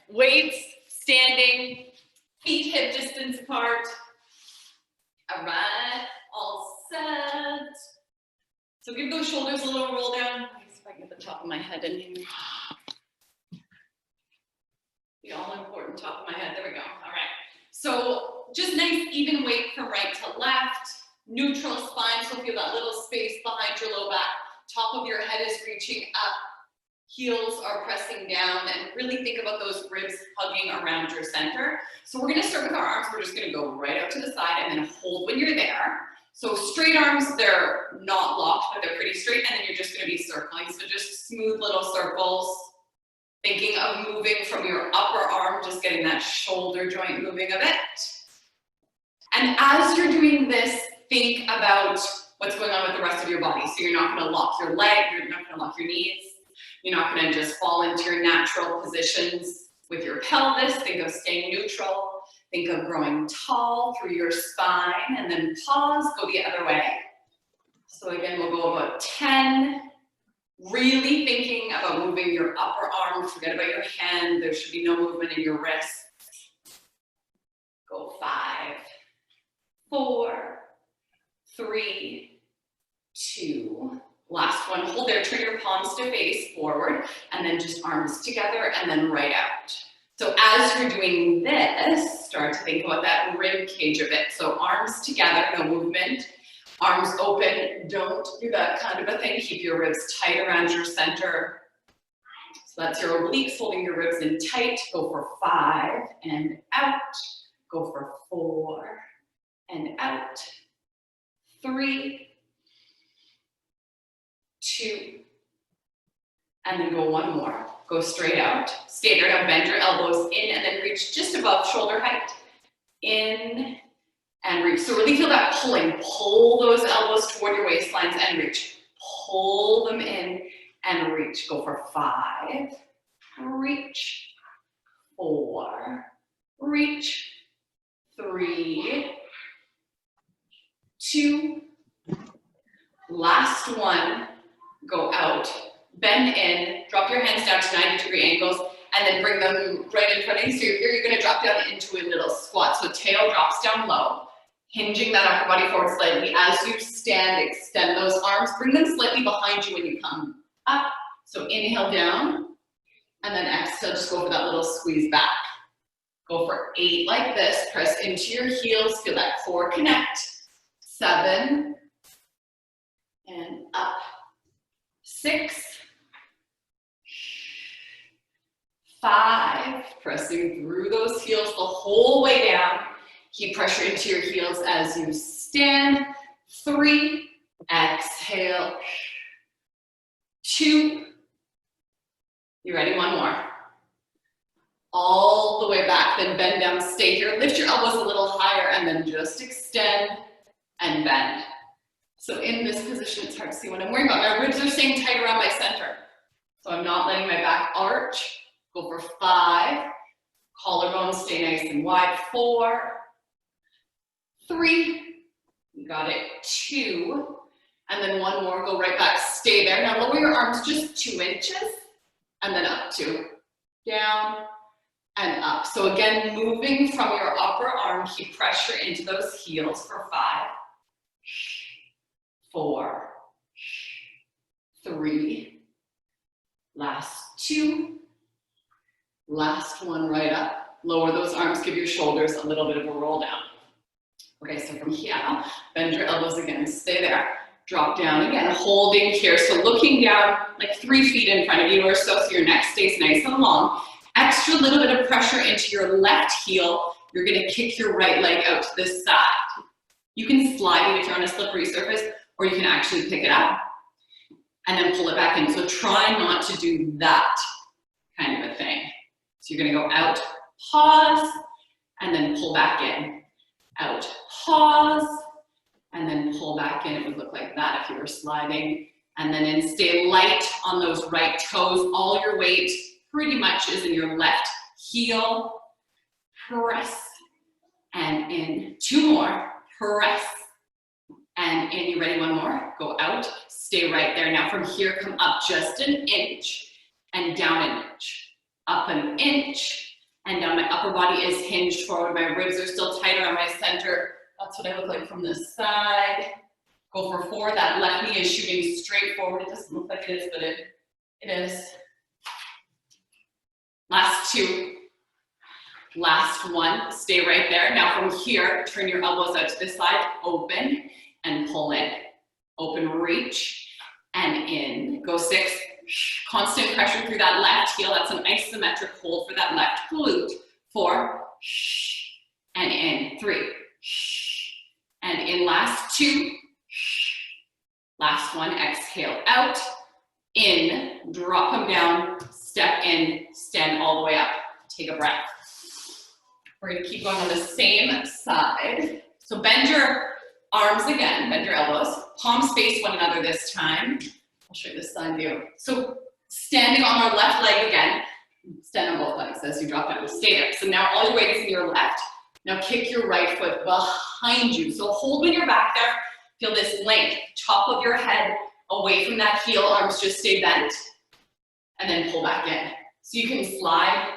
Weights, standing, feet hip distance apart. All right, all set. So give those shoulders a little roll down. Let me see if I can get the top of my head in here. The all important top of my head, there we go. All right, so just nice even weight from right to left, neutral spine, so feel that little space behind your low back, top of your head is reaching up, heels are pressing down, and really think about those ribs hugging around your center. So we're gonna start with our arms, we're just gonna go right out to the side and then hold when you're there. So straight arms, they're not locked, but they're pretty straight, and then you're just gonna be circling, so just smooth little circles. Thinking of moving from your upper arm, just getting that shoulder joint moving a bit. And as you're doing this, think about what's going on with the rest of your body. So you're not gonna lock your leg, you're not gonna lock your knees, you're not gonna just fall into your natural positions with your pelvis. Think of staying neutral. Think of growing tall through your spine, and then pause, go the other way. So again, we'll go about 10. Really thinking about moving your upper arm, forget about your hand, there should be no movement in your wrists. Go 5, 4, 3, 2, last one, hold there, turn your palms to face forward, and then just arms together, and then right out. So as you're doing this, start to think about that rib cage a bit. So arms together, no movement. Arms open, don't do that kind of a thing. Keep your ribs tight around your center. So that's your obliques, holding your ribs in tight. Go for 5 and out. Go for 4 and out. 3, 2, and then go one more. Go straight out. Stay there, now bend your elbows in and then reach just above shoulder height. In and reach. So really feel that pulling. Pull those elbows toward your waistlines and reach. Pull them in and reach. Go for 5. Reach. 4. Reach. 3. 2. Last one. Go out. Bend in. Drop your hands down to 90-degree angles. And then bring them right in front of you. So here you're gonna drop down into a little squat. So tail drops down low. Hinging that upper body forward slightly. As you stand, extend those arms. Bring them slightly behind you when you come up. So inhale down, and then exhale, just go for that little squeeze back. Go for 8 like this. Press into your heels, feel that core connect. 7, and up. 6, 5, pressing through those heels the whole way down. Keep pressure into your heels as you stand. 3, exhale. 2, you ready? One more. All the way back, then bend down, stay here. Lift your elbows a little higher and then just extend and bend. So in this position, it's hard to see what I'm wearing, but my ribs are staying tight around my center. So I'm not letting my back arch. Go for 5. Collarbones stay nice and wide. 4, 3, you got it. 2, and then one more, go right back, stay there. Now lower your arms just 2 inches, and then up 2, down, and up. So again, moving from your upper arm, keep pressure into those heels for 5, 4, 3, last 2, last one right up. Lower those arms, give your shoulders a little bit of a roll down. Okay, so from here, bend your elbows again, stay there. Drop down again, holding here. So looking down like 3 feet in front of you or so, so your neck stays nice and long. Extra little bit of pressure into your left heel. You're gonna kick your right leg out to this side. You can slide it if you're on a slippery surface, or you can actually pick it up and then pull it back in. So try not to do that kind of a thing. So you're gonna go out, pause, and then pull back in. Out, pause, and then pull back in. It would look like that if you were sliding. And then in, stay light on those right toes. All your weight pretty much is in your left heel. Press and in. 2 more. Press and in. You ready? One more. Go out. Stay right there. Now from here, come up just an inch and down an inch. Up an inch upper body is hinged forward. My ribs are still tight around my center. That's what I look like from this side. Go for 4. That left knee is shooting straight forward. It doesn't look like it is, but it is. Last 2. Last 1. Stay right there. Now from here, turn your elbows out to the side. Open and pull in. Open, reach, and in. Go 6. Constant pressure through that left heel. That's an isometric hold for that left glute. 4. And in. 3. And in. Last 2. Last 1. Exhale out. In. Drop them down. Step in. Stand all the way up. Take a breath. We're going to keep going on the same side. So bend your arms again. Bend your elbows. Palms face one another this time. I'll show you this side view. So standing on our left leg again. Stand on both legs as you drop down. Stay there. So now all your weight is in your left. Now kick your right foot behind you. So hold when you're back there. Feel this length. Top of your head away from that heel. Arms just stay bent. And then pull back in. So you can slide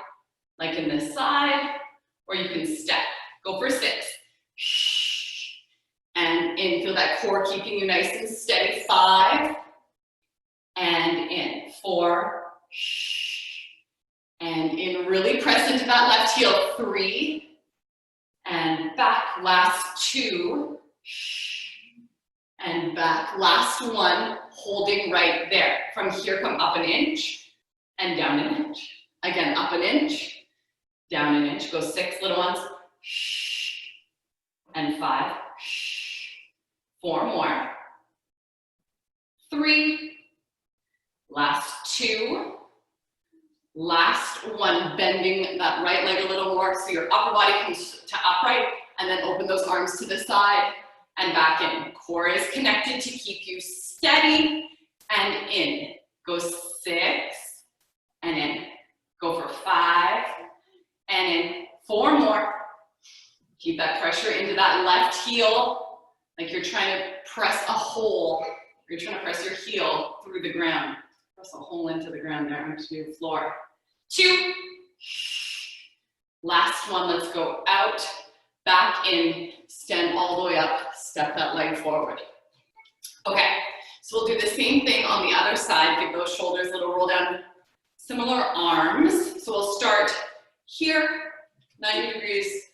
like in this side, or you can step. Go for 6. And in. Feel that core keeping you nice and steady. 5. And in. 4. And in. Really press into that left heel. 3. And back. Last 2. And back. Last 1. Holding right there. From here, come up an inch and down an inch. Again, up an inch, down an inch. Go 6 little ones. And 5. 4 more. 3. Last 2. Last 1. Bending that right leg a little more so your upper body comes to upright, and then open those arms to the side and back in. Core is connected to keep you steady and in. Go 6 and in. Go for 5 and in. 4 more. Keep that pressure into that left heel, like you're trying to press a hole. You're trying to press your heel through the ground. Press a hole into the ground there, onto the floor. 2. Last 1, let's go out, back in, stand all the way up, step that leg forward. Okay, so we'll do the same thing on the other side. Give those shoulders a little roll down. Similar arms. So we'll start here, 90 degrees,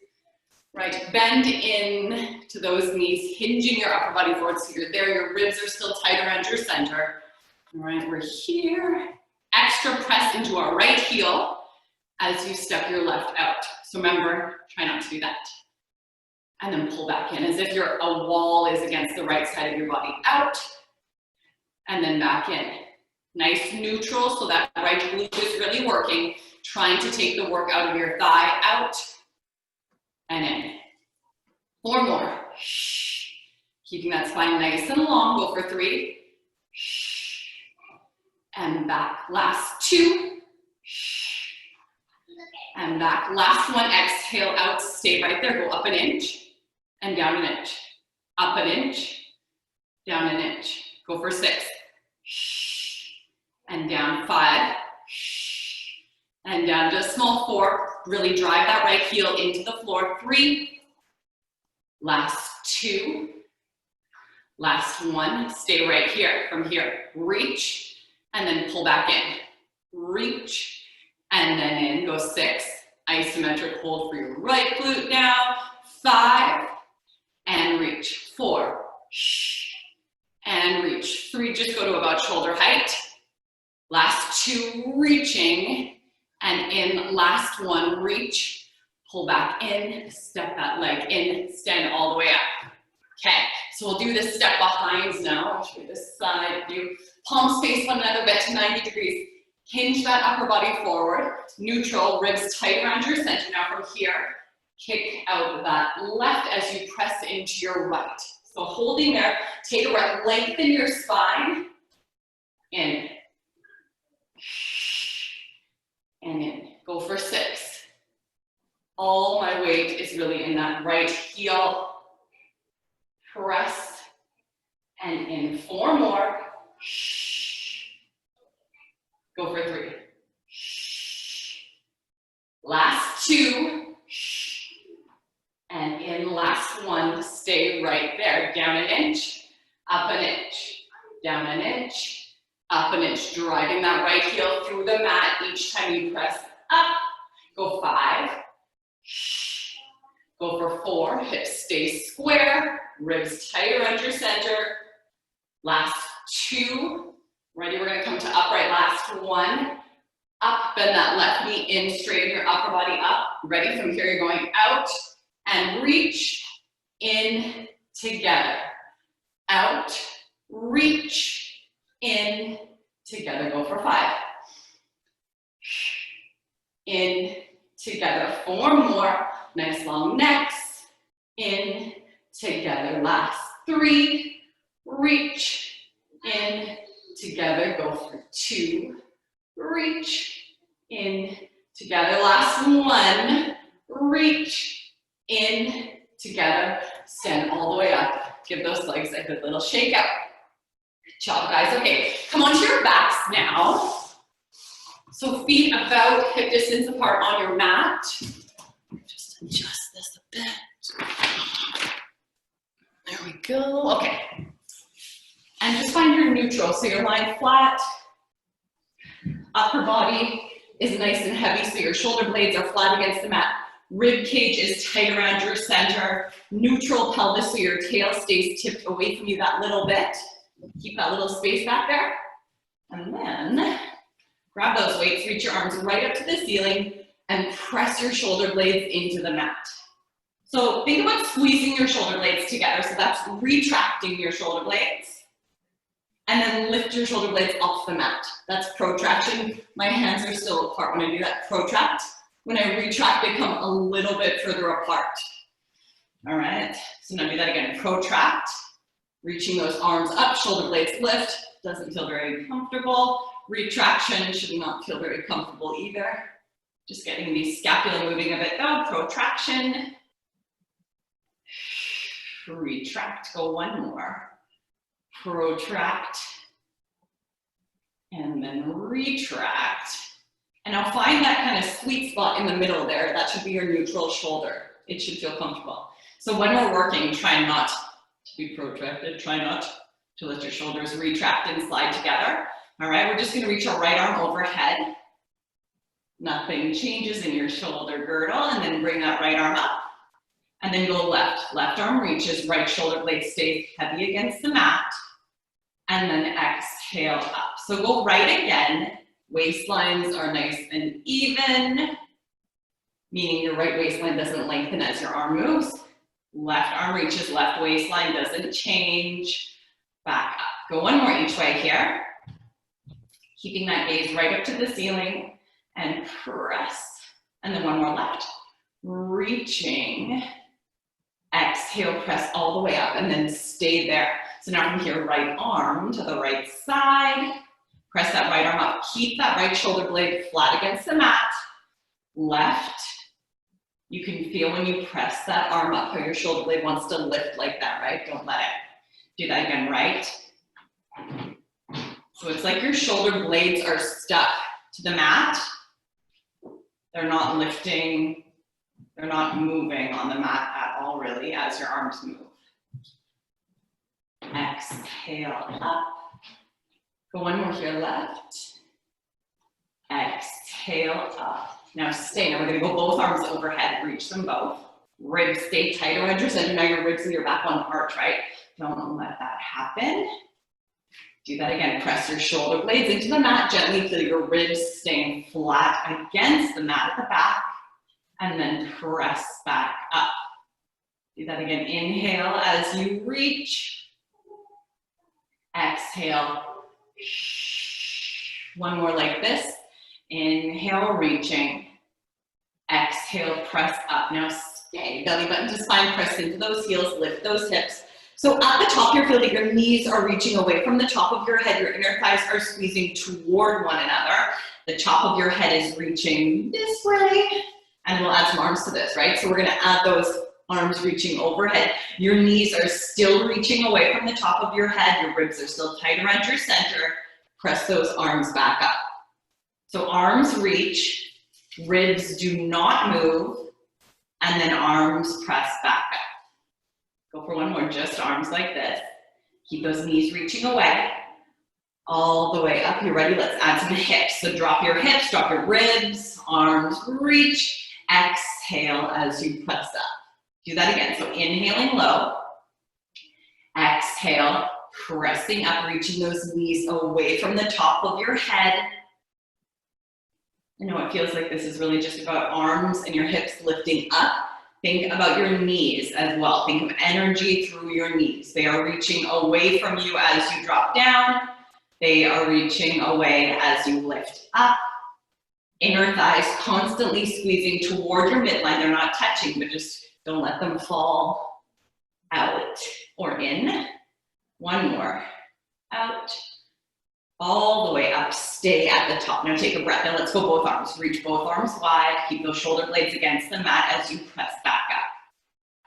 right? Bend in to those knees, hinging your upper body forward so you're there. Your ribs are still tight around your center. All right, we're here. Extra press into our right heel as you step your left out. So remember, try not to do that. And then pull back in as if a wall is against the right side of your body. Out, and then back in. Nice neutral, so that right glute is really working, trying to take the work out of your thigh. Out, and in. 4 more. Keeping that spine nice and long. Go for 3. And back. Last 2. And back. Last 1. Exhale out. Stay right there. Go up an inch and down an inch. Up an inch, down an inch. Go for 6. And down 5. And down to a small 4. Really drive that right heel into the floor. 3. Last 2. Last 1. Stay right here. From here, reach and then pull back in. Reach and then in. Go 6. Isometric hold for your right glute now. 5. And reach. 4. And reach. 3. Just go to about shoulder height. Last 2, reaching, and in. Last 1, reach, pull back in, step that leg in, stand all the way up. Okay, so we'll do this step behinds now. I'll show you this side view. Palms face one another, bend to 90 degrees. Hinge that upper body forward, neutral, ribs tight around your center. Now from here, kick out that left as you press into your right. So holding there, take a breath, lengthen your spine, in. And in. Go for 6. All my weight is really in that right heel. Press and in. 4 more. Go for 3. Last 2. stay right there. Down an inch, up an inch, down an inch, up an inch. Driving that right heel through the mat each time you press up. Go 5. Go for 4. Hips stay square. Ribs tight around your center. Last 2. Ready? We're going to come to upright. Last 1. Up, bend that left knee in, straighten your upper body up. Ready? From here, you're going out and reach, in, together. Out, reach, in, together. Go for 5. In, together. 4 more. Nice long necks. In, together. Last 3. Reach, in, together. Go for 2. Reach, in, together. Last 1. Reach, in, together. Stand all the way up. Give those legs a good little shake out. Good job, guys. Okay, come onto your backs now. So feet about hip distance apart on your mat. Just adjust this a bit. There we go. Okay. And just find your neutral. So you're lying flat. Upper body is nice and heavy, so your shoulder blades are flat against the mat. Rib cage is tight around your center. Neutral pelvis, so your tail stays tipped away from you that little bit. Keep that little space back there. And then grab those weights, reach your arms right up to the ceiling, and press your shoulder blades into the mat. So think about squeezing your shoulder blades together. So that's retracting your shoulder blades. And then lift your shoulder blades off the mat. That's protraction. My hands are still apart when I do that. Protract. When I retract, they come a little bit further apart. All right, so now do that again. Protract, reaching those arms up, shoulder blades lift. Doesn't feel very comfortable. Retraction should not feel very comfortable either. Just getting the scapula moving a bit though. Protraction. Retract, go 1 more. Protract, and then retract. And now find that kind of sweet spot in the middle there. That should be your neutral shoulder. It should feel comfortable. So when we're working, try not to be protracted. Try not to let your shoulders retract and slide together. All right, we're just gonna reach our right arm overhead. Nothing changes in your shoulder girdle, and then bring that right arm up. And then go left. Left arm reaches, right shoulder blade stays heavy against the mat. And then exhale up. So go right again. Waistlines are nice and even, meaning your right waistline doesn't lengthen as your arm moves. Left arm reaches, left waistline doesn't change. Back up. Go 1 more each way here. Keeping that gaze right up to the ceiling and press. And then 1 more left. Reaching. Exhale, press all the way up and then stay there. So now from here, right arm to the right side. Press that right arm up. Keep that right shoulder blade flat against the mat. Left. You can feel when you press that arm up how your shoulder blade wants to lift like that, right? Don't let it. Do that again, right? So it's like your shoulder blades are stuck to the mat. They're not lifting. They're not moving on the mat at all, really, as your arms move. Exhale up. Go 1 more here, left. Exhale up. Now stay. Now we're gonna go both arms overhead, reach them both. Ribs stay tight around your center. Now your ribs and your back on the arch, right? Don't let that happen. Do that again. Press your shoulder blades into the mat gently. Feel your ribs staying flat against the mat at the back. And then press back up. Do that again. Inhale as you reach. Exhale. 1 more like this. Inhale, reaching. Exhale, press up. Now stay. Belly button to spine, press into those heels, lift those hips. So at the top, you feel that your knees are reaching away from the top of your head. Your inner thighs are squeezing toward one another. The top of your head is reaching this way. And we'll add some arms to this, right? So we're gonna add those arms reaching overhead. Your knees are still reaching away from the top of your head. Your ribs are still tight around your center. Press those arms back up. So arms reach, ribs do not move, and then arms press back up. Go for one more, just arms like this. Keep those knees reaching away, all the way up. You ready? Let's add some hips. So drop your hips, drop your ribs, arms reach. Exhale as you press up. Do that again. So inhaling low. Exhale, pressing up, reaching those knees away from the top of your head. I know it feels like this is really just about arms and your hips lifting up. Think about your knees as well. Think of energy through your knees. They are reaching away from you as you drop down. They are reaching away as you lift up. Inner thighs constantly squeezing toward your midline. They're not touching, but just don't let them fall out or in. One more. Out. All the way up. Stay at the top. Now take a breath. Now let's go both arms. Reach both arms wide. Keep those shoulder blades against the mat as you press back up.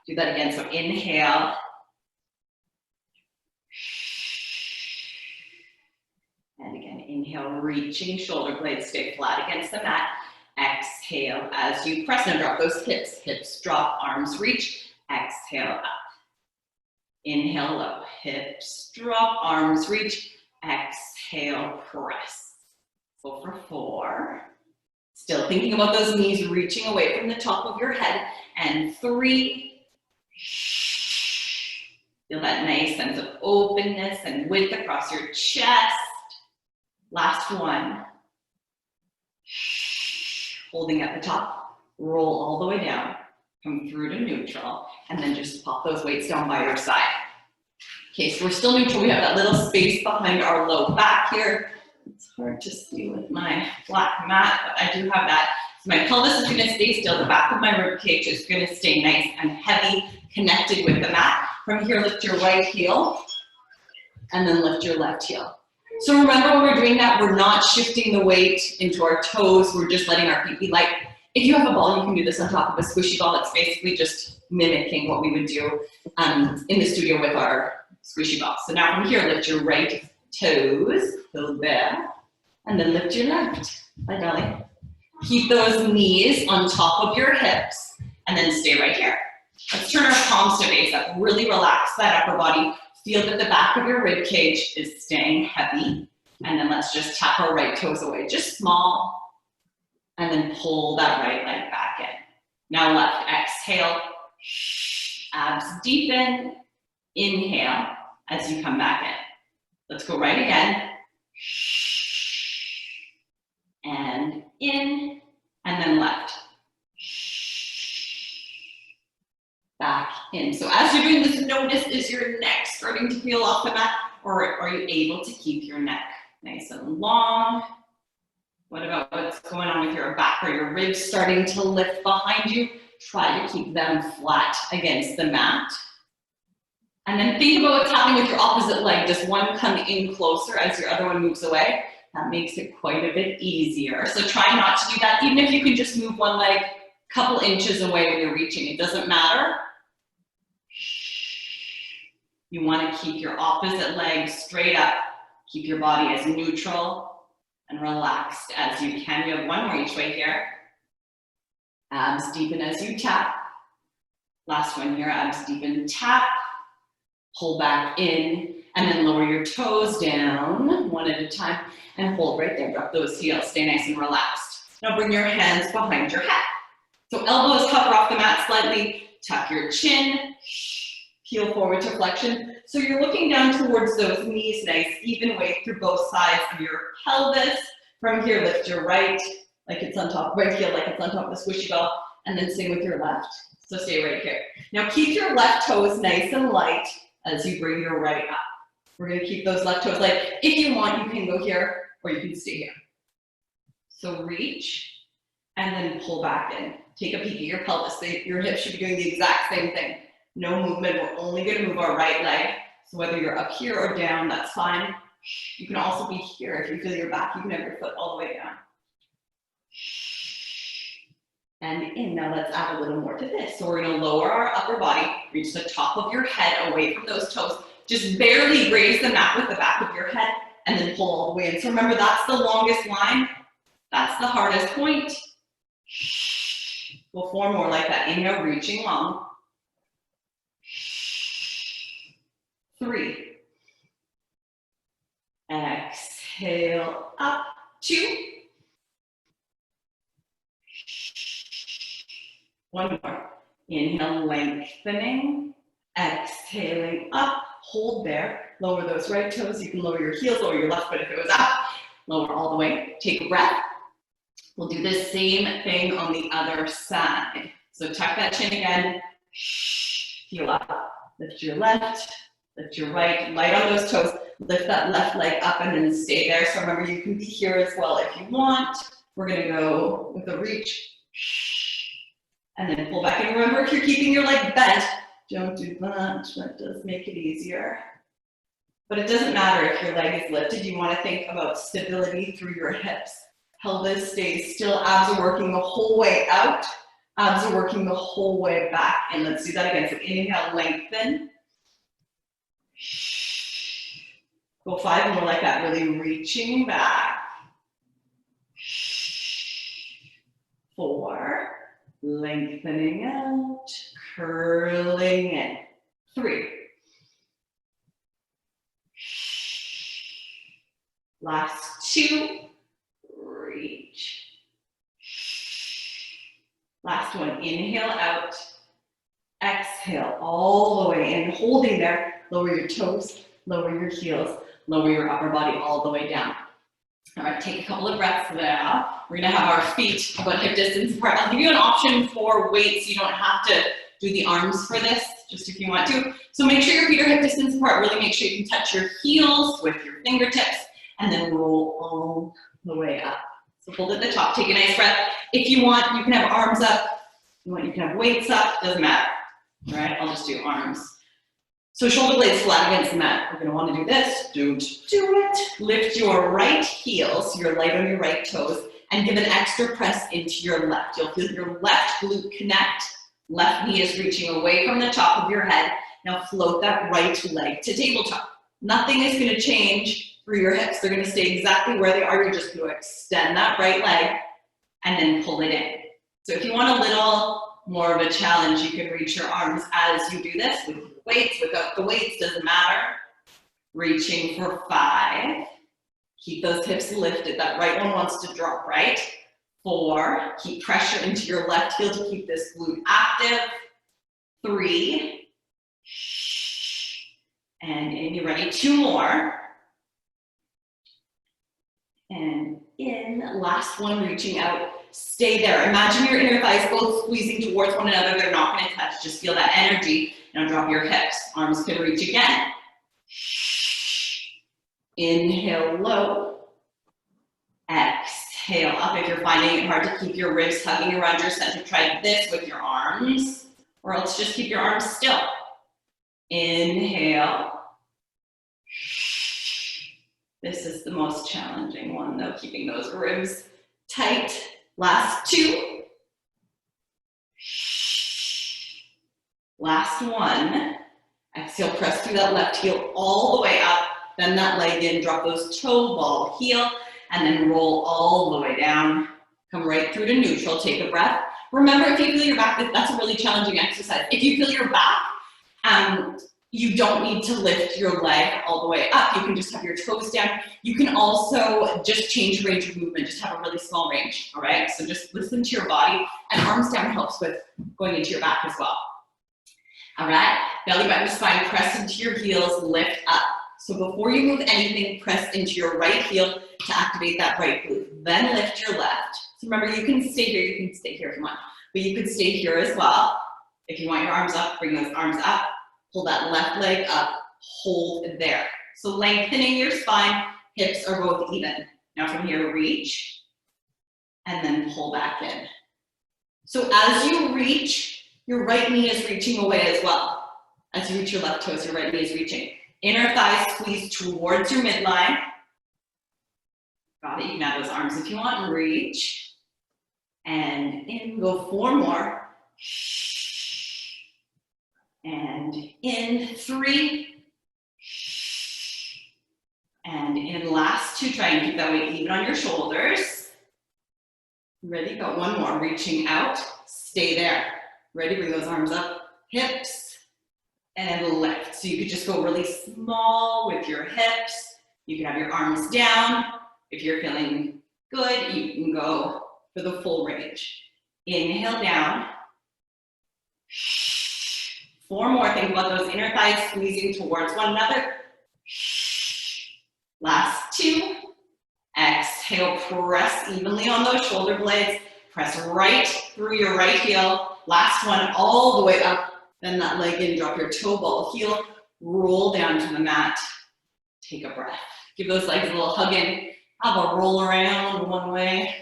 Do that again. So inhale. And again, inhale, reaching shoulder blades, stay flat against the mat. Exhale as you press. Now drop those hips. Hips drop, arms reach. Exhale up. Inhale low. Hips drop, arms reach. Exhale, press. Go for 4. Still thinking about those knees reaching away from the top of your head. And 3. Feel that nice sense of openness and width across your chest. Last one. Holding at the top, roll all the way down, come through to neutral, and then just pop those weights down by your side. Okay, so we're still neutral. We have that little space behind our low back here. It's hard to see with my flat mat, but I do have that. So my pelvis is gonna stay still. The back of my rib cage is gonna stay nice and heavy, connected with the mat. From here, lift your right heel, and then lift your left heel. So remember when we're doing that, we're not shifting the weight into our toes. We're just letting our feet be light. If you have a ball, you can do this on top of a squishy ball. It's basically just mimicking what we would do in the studio with our squishy ball. So now from here, lift your right toes, go there, and then lift your left. Bye, darling. Keep those knees on top of your hips, and then stay right here. Let's turn our palms to face up. Really relax that upper body. Feel that the back of your rib cage is staying heavy. And then let's just tap our right toes away, just small. And then pull that right leg back in. Now left, exhale. Abs deepen. Inhale as you come back in. Let's go right again. And in, and then left. Back in. So as you're doing this, notice, is your neck starting to peel off the mat, or are you able to keep your neck nice and long? What about what's going on with your back? Are your ribs starting to lift behind you? Try to keep them flat against the mat. And then think about what's happening with your opposite leg. Does one come in closer as your other one moves away? That makes it quite a bit easier. So try not to do that, even if you can just move one leg a couple inches away when you're reaching. It doesn't matter. You want to keep your opposite leg straight up. Keep your body as neutral and relaxed as you can. You have one more each way here. Abs deepen as you tap. Last one here, abs deepen, tap. Pull back in, and then lower your toes down one at a time and hold right there. Drop those heels, stay nice and relaxed. Now bring your hands behind your head. So elbows hover off the mat slightly, tuck your chin, heel forward to flexion. So you're looking down towards those knees, nice even weight through both sides of your pelvis. From here, lift your right, like it's on top, right heel like it's on top of the squishy ball, and then same with your left. So stay right here. Now keep your left toes nice and light as you bring your right up. We're gonna keep those left toes light. If you want, you can go here or you can stay here. So reach and then pull back in. Take a peek at your pelvis. Your hips should be doing the exact same thing. No movement, we're only gonna move our right leg. So whether you're up here or down, that's fine. You can also be here. If you feel your back, you can have your foot all the way down. And in. Now let's add a little more to this. So we're gonna lower our upper body, reach the top of your head away from those toes. Just barely graze the mat with the back of your head and then pull all the way in. So remember, that's the longest line. That's the hardest point. We'll form more like that. Inhale, reaching long. 3. Exhale, up, 2. 1 more. Inhale, lengthening. Exhaling up, hold there. Lower those right toes. You can lower your heels, lower your left foot if it goes up. Lower all the way. Take a breath. We'll do the same thing on the other side. So tuck that chin again. Heel up. Lift your left, lift your right. Light on those toes. Lift that left leg up and then stay there. So remember, you can be here as well if you want. We're going to go with a reach. And then pull back. And remember, if you're keeping your leg bent, don't do that. That does make it easier. But it doesn't matter if your leg is lifted. You want to think about stability through your hips. Pelvis stays still. Abs are working the whole way out. Abs are working the whole way back. And let's do that again. So inhale, lengthen. Go 5 more like that, really reaching back. 4. Lengthening out, curling in. 3. Last 2. Reach. Last one. Inhale out. Exhale all the way in. Holding there. Lower your toes, lower your heels, lower your upper body all the way down. All right, take a couple of breaths there. We're gonna have our feet about hip distance apart. I'll give you an option for weights. You don't have to do the arms for this, just if you want to. So make sure your feet are hip distance apart. Really make sure you can touch your heels with your fingertips and then roll all the way up. So hold at the top, take a nice breath. If you want, you can have arms up. If you want, you can have weights up, doesn't matter. All right, I'll just do arms. So shoulder blades flat against the mat. We're gonna wanna do this. Don't do it. Lift your right heel, so you're light on your right toes, and give an extra press into your left. You'll feel your left glute connect. Left knee is reaching away from the top of your head. Now float that right leg to tabletop. Nothing is gonna change through your hips. They're gonna stay exactly where they are. You're just gonna extend that right leg and then pull it in. So if you want a little more of a challenge, you can reach your arms as you do this with weights, without the weights, doesn't matter. Reaching for 5. Keep those hips lifted. That right one wants to drop, right? 4. Keep pressure into your left heel to keep this glute active. 3. And in, you ready? 2 more. And in, last one, reaching out. Stay there. Imagine your inner thighs both squeezing towards one another. They're not going to touch. Just feel that energy. Now drop your hips. Arms can reach again. Inhale low. Exhale up. If you're finding it hard to keep your ribs hugging around your center, try this with your arms, or else just keep your arms still. Inhale. This is the most challenging one though, keeping those ribs tight. Last 2. Last 1. Exhale, press through that left heel all the way up. Bend that leg in, drop those toe ball heel, and then roll all the way down. Come right through to neutral, take a breath. Remember, if you feel your back, that's a really challenging exercise. If you feel your back, you don't need to lift your leg all the way up. You can just have your toes down. You can also just change range of movement, just have a really small range, all right? So just listen to your body, and arms down helps with going into your back as well. All right, belly button spine, press into your heels, lift up. So before you move anything, press into your right heel to activate that right glute. Then lift your left. So remember, you can stay here, you can stay here if you want, but you could stay here as well. If you want your arms up, bring those arms up. Pull that left leg up, hold there. So lengthening your spine, hips are both even. Now from here, reach, and then pull back in. So as you reach, your right knee is reaching away as well. As you reach your left toes, your right knee is reaching. Inner thighs squeeze towards your midline. Got it, you can have those arms if you want, and reach. And in, go 4 more. And in 3, and in last 2, try and keep that weight even on your shoulders. Ready, got 1 more, reaching out, stay there. Ready, bring those arms up, hips, and lift. So you could just go really small with your hips. You can have your arms down. If you're feeling good, you can go for the full range. Inhale down. 4 more. Think about those inner thighs squeezing towards one another. Last 2. Exhale, press evenly on those shoulder blades. Press right through your right heel. Last one, all the way up. Bend that leg in, drop your toe ball heel. Roll down to the mat. Take a breath. Give those legs a little hug in. Have a roll around one way.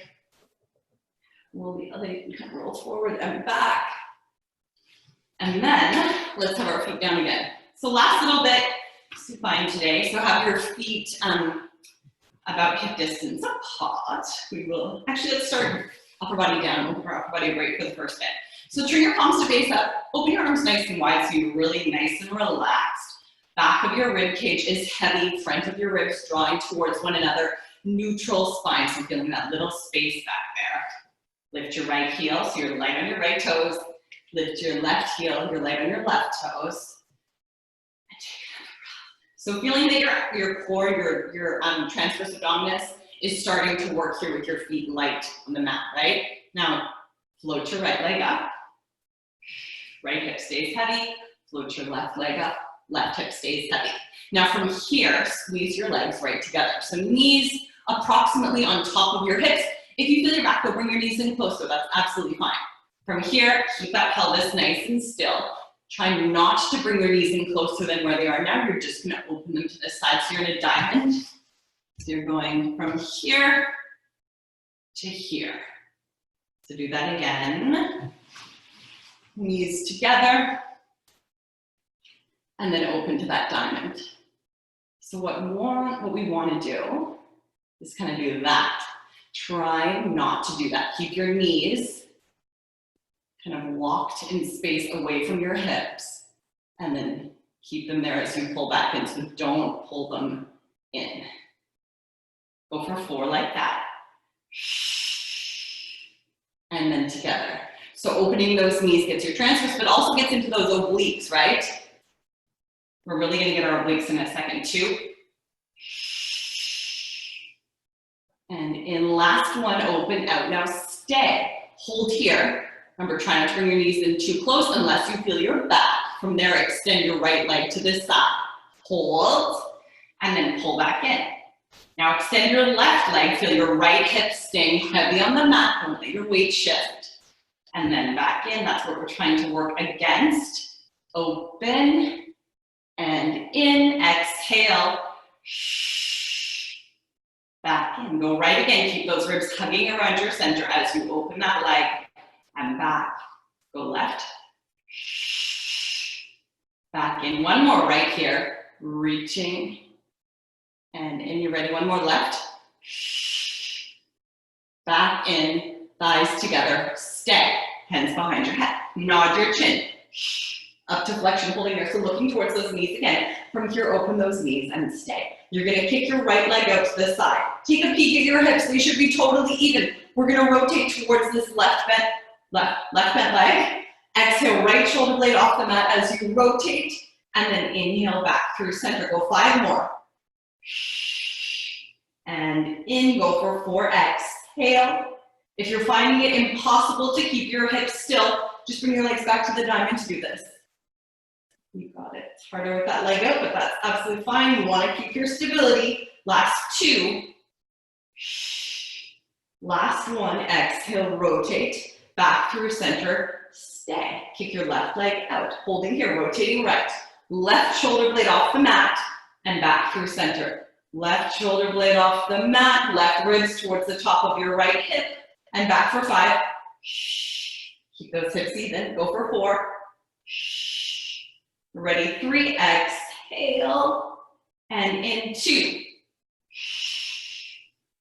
Roll the other, you can kind of roll forward and back. And then let's have our feet down again. So last little bit, supine today. So have your feet about hip distance apart. We will, actually let's start upper body down. We'll give our upper body a break for the first bit. So turn your palms to face up, open your arms nice and wide so you're really nice and relaxed. Back of your rib cage is heavy, front of your ribs drawing towards one another. Neutral spine, so feeling that little space back there. Lift your right heel, so you're light on your right toes. Lift your left heel, you're light on your left toes. And take another breath. So feeling that your core, your transverse abdominis is starting to work here with your feet light on the mat, right? Now, float your right leg up. Right hip stays heavy. Float your left leg up. Left hip stays heavy. Now from here, squeeze your legs right together. So knees approximately on top of your hips. If you feel your back, though, bring your knees in closer. That's absolutely fine. From here, keep that pelvis nice and still. Try not to bring your knees in closer than where they are now. You're just going to open them to the side. So you're in a diamond. So you're going from here to here. So do that again. Knees together. And then open to that diamond. So what we want to do is kind of do that. Try not to do that. Keep your knees kind of locked in space away from your hips, and then keep them there as you pull back in, so don't pull them in. Go for 4 like that. And then together. So opening those knees gets your transverse, but also gets into those obliques, right? We're really gonna get our obliques in a second too. And in last one, open out. Now stay, hold here. Remember, try not to bring your knees in too close unless you feel your back. From there, extend your right leg to this side. Hold, and then pull back in. Now extend your left leg, feel your right hip staying heavy on the mat, don't let your weight shift. And then back in, that's what we're trying to work against. Open, and in, exhale. Back in, go right again. Keep those ribs hugging around your center as you open that leg. And back, go left. Back in, one more right here. Reaching, and in, you ready? One more left. Back in, thighs together, stay. Hands behind your head, nod your chin. Up to flexion, holding there, so looking towards those knees again. From here, open those knees and stay. You're gonna kick your right leg out to the side. Take a peek at your hips, they should be totally even. We're gonna rotate towards this left bent leg. Exhale, right shoulder blade off the mat as you rotate, and then inhale back through center. Go 5 more. And in, go for 4, exhale. If you're finding it impossible to keep your hips still, just bring your legs back to the diamond to do this. You got it. It's harder with that leg out, but that's absolutely fine. You want to keep your stability. Last 2. Last 1, exhale, rotate. Back through center, stay. Kick your left leg out. Holding here, rotating right. Left shoulder blade off the mat, and back through center. Left shoulder blade off the mat, left ribs towards the top of your right hip, and back for 5. Keep those hips even. Go for 4. Ready, 3, exhale, and in 2.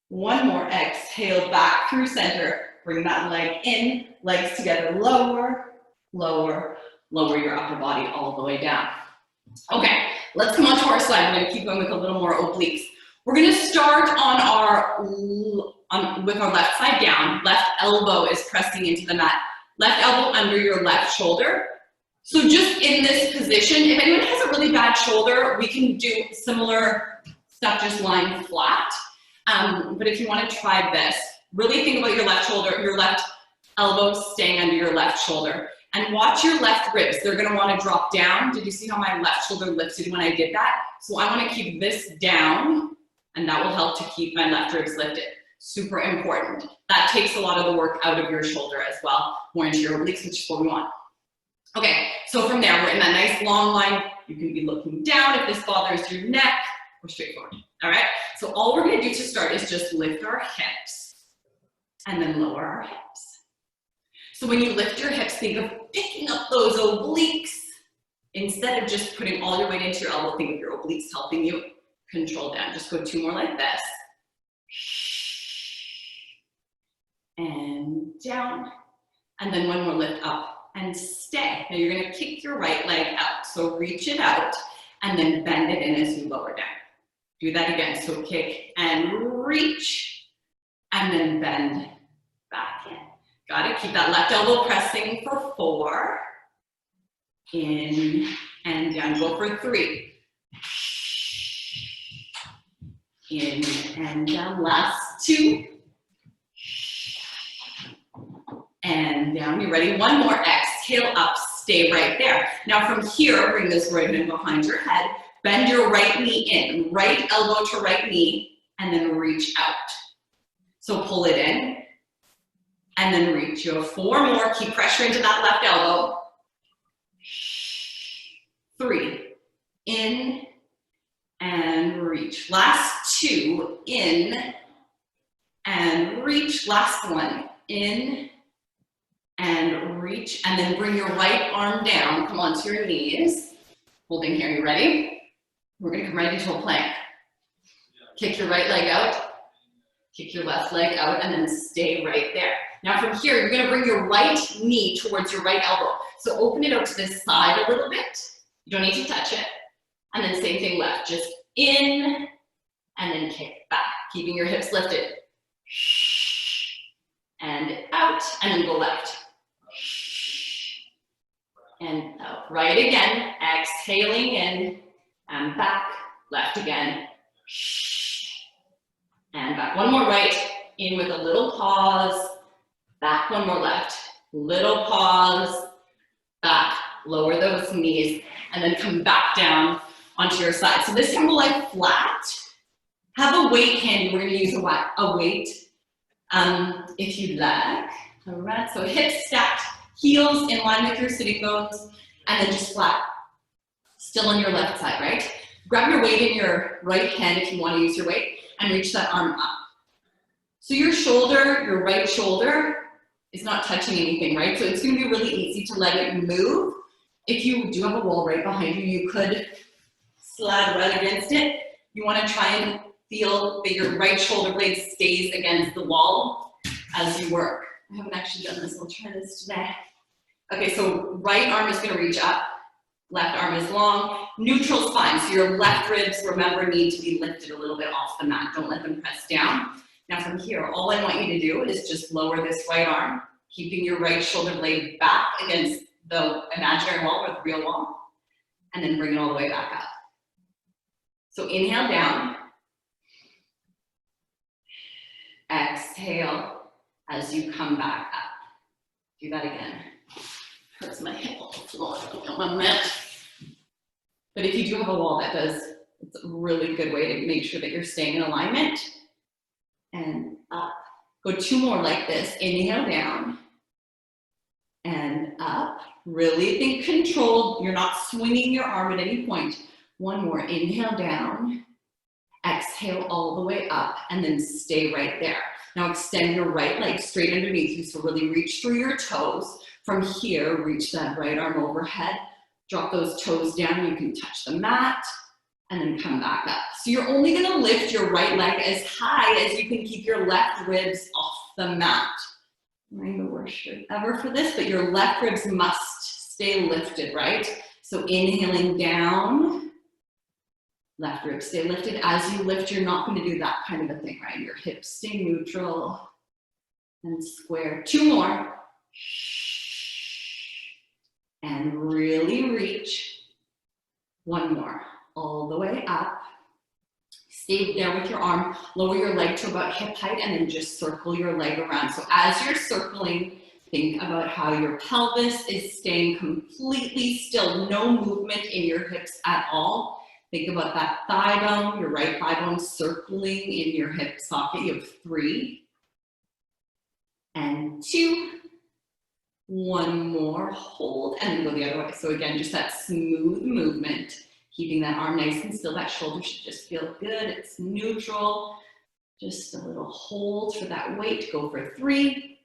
1 more, exhale, back through center. Bring that leg in, legs together, lower, lower, lower your upper body all the way down. Okay, let's come on to our side. We're gonna keep going with a little more obliques. We're gonna start on with our left side down. Left elbow is pressing into the mat. Left elbow under your left shoulder. So just in this position, if anyone has a really bad shoulder, we can do similar stuff, just lying flat. But if you want to try this, really think about your left shoulder, your left elbow staying under your left shoulder. And watch your left ribs. They're going to want to drop down. Did you see how my left shoulder lifted when I did that? So I want to keep this down, and that will help to keep my left ribs lifted. Super important. That takes a lot of the work out of your shoulder as well, more into your obliques, which is what we want. Okay, so from there, we're in that nice long line. You can be looking down if this bothers your neck, or straight forward. All right, so all we're going to do to start is just lift our hips and then lower our hips. So when you lift your hips, think of picking up those obliques. Instead of just putting all your weight into your elbow, think of your obliques helping you control down. Just go 2 more like this. And down. And then 1 more lift up and stay. Now you're going to kick your right leg out. So reach it out and then bend it in as you lower down. Do that again. So kick and reach and then bend back in. Got it. Keep that left elbow pressing for 4. In and down. Go for 3. In and down. Last 2. And down. You ready? 1 more. Exhale up. Stay right there. Now from here, bring this right hand behind your head. Bend your right knee in. Right elbow to right knee. And then reach out. So pull it in. And then reach. You have 4 more. Keep pressure into that left elbow. 3. In and reach. Last 2. In and reach. Last 1. In and reach. And then bring your right arm down. Come onto your knees. Holding here. You ready? We're going to come right into a plank. Kick your right leg out. Kick your left leg out. And then stay right there. Now from here, you're going to bring your right knee towards your right elbow. So open it out to this side a little bit. You don't need to touch it. And then same thing left. Just in and then kick back. Keeping your hips lifted. And out and then go left. And out. Right again. Exhaling in and back. Left again. And back. 1 more right. In with a little pause. Back. 1 more left. Little pause. Back. Lower those knees. And then come back down onto your side. So this time we'll lie flat. Have a weight handy. We're going to use a weight if you'd like. All right. So hips stacked. Heels in line with your sitting bones. And then just flat. Still on your left side, right? Grab your weight in your right hand if you want to use your weight. And reach that arm up. So your shoulder, your right shoulder, is not touching anything, right? So it's going to be really easy to let it move. If you do have a wall right behind you, you could slide right against it. You want to try and feel that your right shoulder blade stays against the wall as you work. I haven't actually done this. We'll try this today. Okay, so right arm is going to reach up. Left arm is long. Neutral spine. So your left ribs, remember, need to be lifted a little bit off the mat. Don't let them press down. Now from here, all I want you to do is just lower this right arm, keeping your right shoulder blade back against the imaginary wall or the real wall, and then bring it all the way back up. So inhale down. Exhale as you come back up. Do that again. Hurts my hip on the floor. But if you do have a wall, it's a really good way to make sure that you're staying in alignment. And up. Go 2 more like this. Inhale down. And up. Really think controlled. You're not swinging your arm at any point. 1 more. Inhale down. Exhale all the way up. And then stay right there. Now extend your right leg straight underneath you. So really reach through your toes. From here, reach that right arm overhead. Drop those toes down. You can touch the mat. And then come back up. So you're only going to lift your right leg as high as you can keep your left ribs off the mat. I'm wearing the worst shirt ever for this, but your left ribs must stay lifted, right? So inhaling down, left ribs stay lifted. As you lift, you're not going to do that kind of a thing, right? Your hips stay neutral and square. 2 more. and really reach. One more, all the way up. Stay there with your arm, lower your leg to about hip height, and then just circle your leg around. So as you're circling, think about how your pelvis is staying completely still, no movement in your hips at all. Think about that thigh bone, your right thigh bone circling in your hip socket. You have 3 and 2. One more, hold, and then go the other way. So again, just that smooth movement, keeping that arm nice and still. That shoulder should just feel good. It's neutral. Just a little hold for that weight. Go for 3.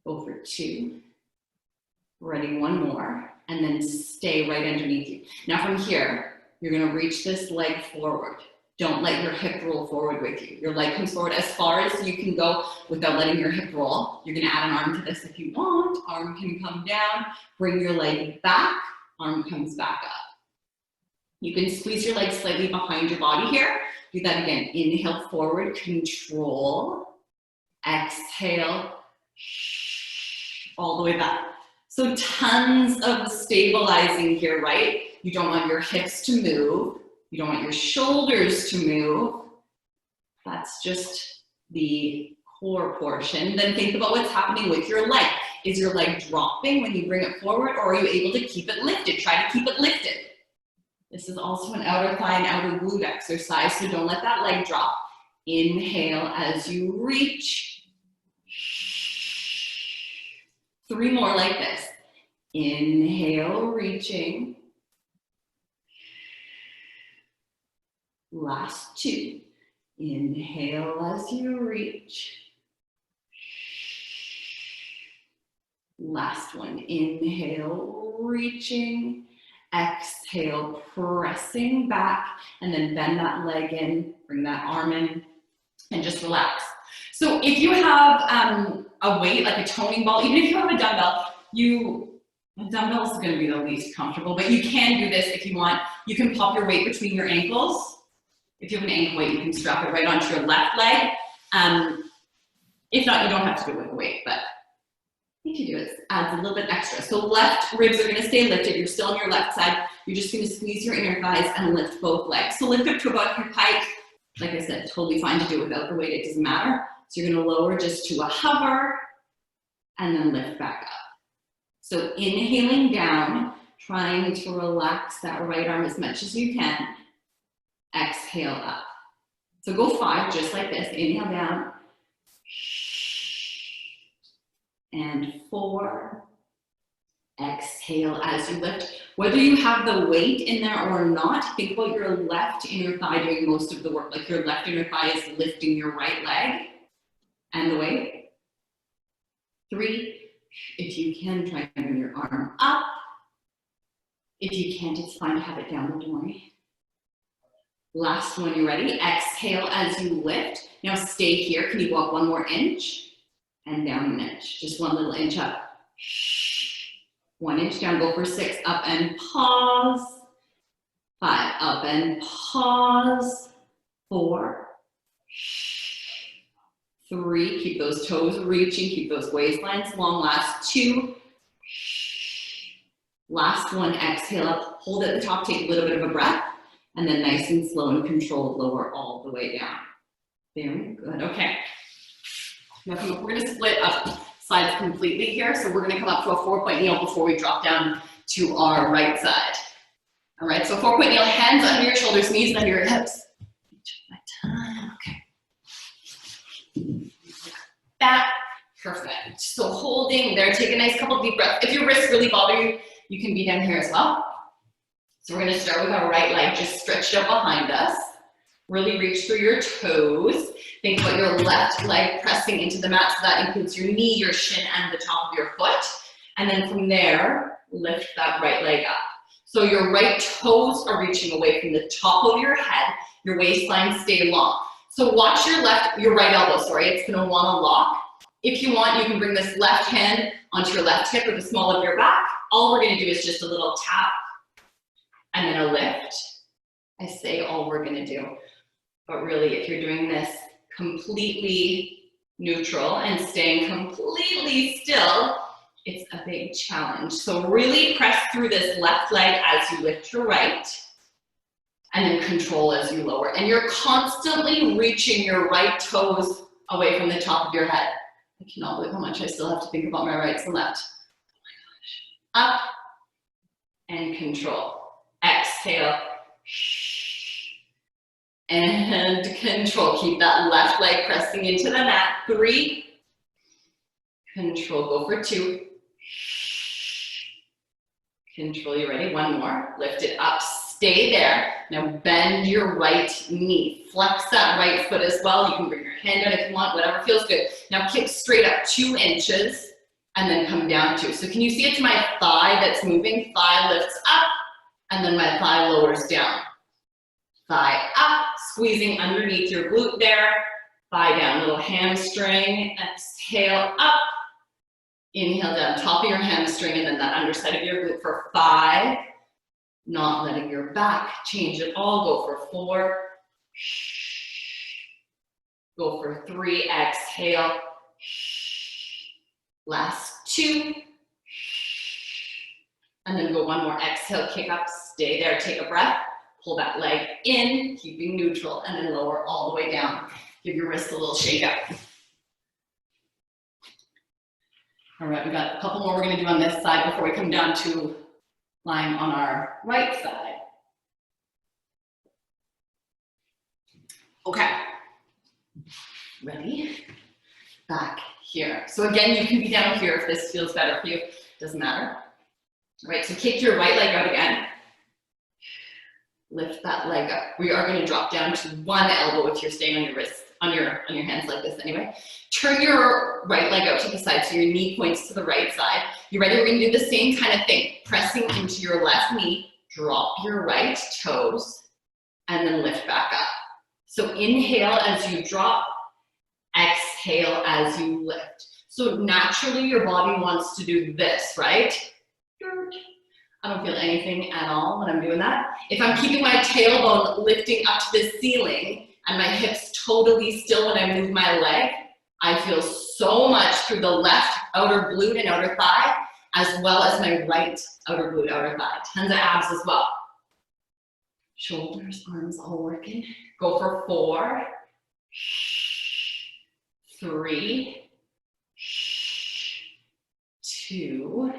Go for 2. Ready, one more. And then stay right underneath you. Now from here, you're gonna reach this leg forward. Don't let your hip roll forward with you. Your leg comes forward as far as you can go without letting your hip roll. You're gonna add an arm to this if you want. Arm can come down, bring your leg back, arm comes back up. You can squeeze your legs slightly behind your body here. Do that again. Inhale forward, control. Exhale, all the way back. So tons of stabilizing here, right? You don't want your hips to move. You don't want your shoulders to move. That's just the core portion. Then think about what's happening with your leg. Is your leg dropping when you bring it forward, or are you able to keep it lifted? Try to keep it lifted. This is also an outer thigh and outer glute exercise, so don't let that leg drop. Inhale as you reach. 3 more like this. Inhale, reaching. Last 2. Inhale as you reach. Last one. Inhale, reaching. Exhale, pressing back, and then bend that leg in, bring that arm in, and just relax. So if you have a weight, like a toning ball, even if you have a dumbbell, the dumbbell is going to be the least comfortable, but you can do this if you want. You can pop your weight between your ankles. If you have an ankle weight, you can strap it right onto your left leg. If not, you don't have to do it with a weight, but you can do it. It adds a little bit extra. So left ribs are going to stay lifted. You're still on your left side. You're just going to squeeze your inner thighs and lift both legs. So lift up to about hip height. Like I said, totally fine to do without the weight. It doesn't matter. So you're going to lower just to a hover and then lift back up. So inhaling down, trying to relax that right arm as much as you can. Exhale up. So go 5 just like this. Inhale down. And 4. Exhale as you lift. Whether you have the weight in there or not, think about your left inner thigh doing most of the work. Like your left inner thigh is lifting your right leg and the weight. 3. If you can, try to bring your arm up. If you can't, it's fine to have it down, don't worry. Last one, you ready? Exhale as you lift. Now stay here. Can you walk 1 more inch? And down an inch. Just 1 little inch up. 1 inch down. Go for 6. Up and pause. 5. Up and pause. 4. 3. Keep those toes reaching. Keep those waistlines long. Last 2. Last 1. Exhale up. Hold at the top. Take a little bit of a breath. And then nice and slow and controlled, lower all the way down. Very good. Okay. Now we're going to split up sides completely here. So we're going to come up to a 4-point kneel before we drop down to our right side. All right. So 4-point kneel, hands under your shoulders, knees under your hips. Okay. That. Perfect. So holding there. Take a nice couple deep breaths. If your wrists really bother you, you can be down here as well. So we're going to start with our right leg just stretched out behind us. Really reach through your toes. Think about your left leg pressing into the mat. So that includes your knee, your shin, and the top of your foot. And then from there, lift that right leg up. So your right toes are reaching away from the top of your head. Your waistline stay long. So watch your right elbow, it's going to want to lock. If you want, you can bring this left hand onto your left hip or the small of your back. All we're going to do is just a little tap and then a lift. I say all we're going to do. But really, if you're doing this completely neutral and staying completely still, It's a big challenge. So really press through this left leg as you lift your right, and then control as you lower. And you're constantly reaching your right toes away from the top of your head. I cannot believe how much I still have to think about my rights and left. Oh my gosh. Up and control. Exhale. And control. Keep that left leg pressing into the mat. 3. Control. Go for 2. Control. You ready? 1 more. Lift it up. Stay there. Now bend your right knee. Flex that right foot as well. You can bring your hand down if you want, whatever feels good. Now kick straight up 2 inches and then come down 2. So can you see it's my thigh that's moving? Thigh lifts up and then my thigh lowers down. Thigh up, squeezing underneath your glute there. Thigh down, little hamstring. Exhale up. Inhale down, top of your hamstring and then that underside of your glute for 5. Not letting your back change at all. Go for 4. Go for 3. Exhale. Last 2. And then go 1 more. Exhale, kick up, stay there, take a breath. Pull that leg in, keeping neutral, and then lower all the way down. Give your wrist a little shake up. All right, we got a couple more we're gonna do on this side before we come down to lying on our right side. Okay, ready? Back here. So again, you can be down here if this feels better for you. Doesn't matter. All right, so kick your right leg out again. Lift that leg up. We are going to drop down to 1 elbow if you're staying on your wrist, on your hands like this anyway. Turn your right leg out to the side so your knee points to the right side. You ready? We're going to do the same kind of thing. Pressing into your left knee, drop your right toes, and then lift back up. So inhale as you drop, exhale as you lift. So naturally your body wants to do this, right? I don't feel anything at all when I'm doing that. If I'm keeping my tailbone lifting up to the ceiling and my hips totally still when I move my leg, I feel so much through the left outer glute and outer thigh, as well as my right outer glute, outer thigh. Tons of abs as well. Shoulders, arms all working. Go for 4, 3, 2,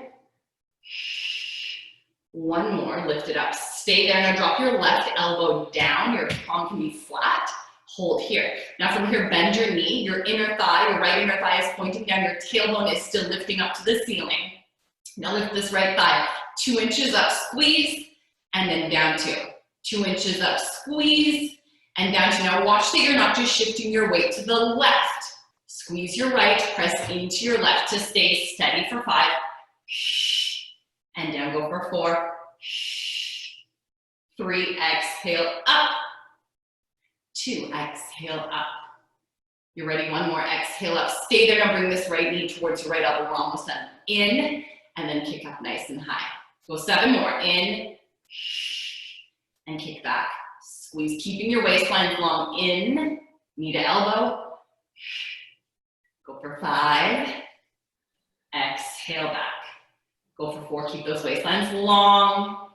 1 more, lift it up, stay there. Now drop your left elbow down, your palm can be flat, hold here. Now from here, bend your knee, your inner thigh, your right inner thigh is pointing down, your tailbone is still lifting up to the ceiling. Now lift this right thigh, 2 inches up, squeeze, and then down 2. 2 inches up, squeeze, and down 2. Now watch that you're not just shifting your weight to the left. Squeeze your right, press into your left to stay steady for 5. And down, go for 4, 3, exhale up, 2, exhale up. You're ready, 1 more, exhale up, stay there. Now bring this right knee towards your right elbow, we're almost done. In, and then kick up nice and high. Go 7 more, in, and kick back. Squeeze, keeping your waistline long, in, knee to elbow. Go for 5, exhale back. Go for 4, keep those waistlines long.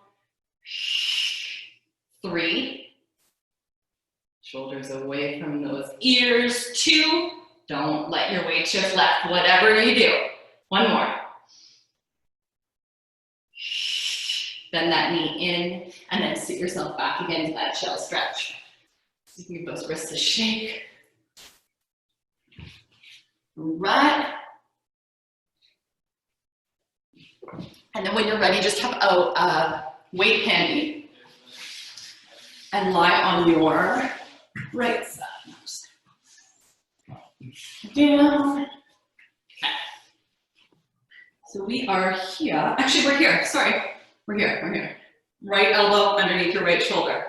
3, shoulders away from those ears. 2, don't let your weight shift left, whatever you do. 1 more. Bend that knee in, and then sit yourself back again to that shell stretch. So you can give those wrists a shake. Right. And then when you're ready, just have a weight handy and lie on your right side. Down. Okay. So we are here. Actually, we're here. Sorry. We're here. Right elbow underneath your right shoulder.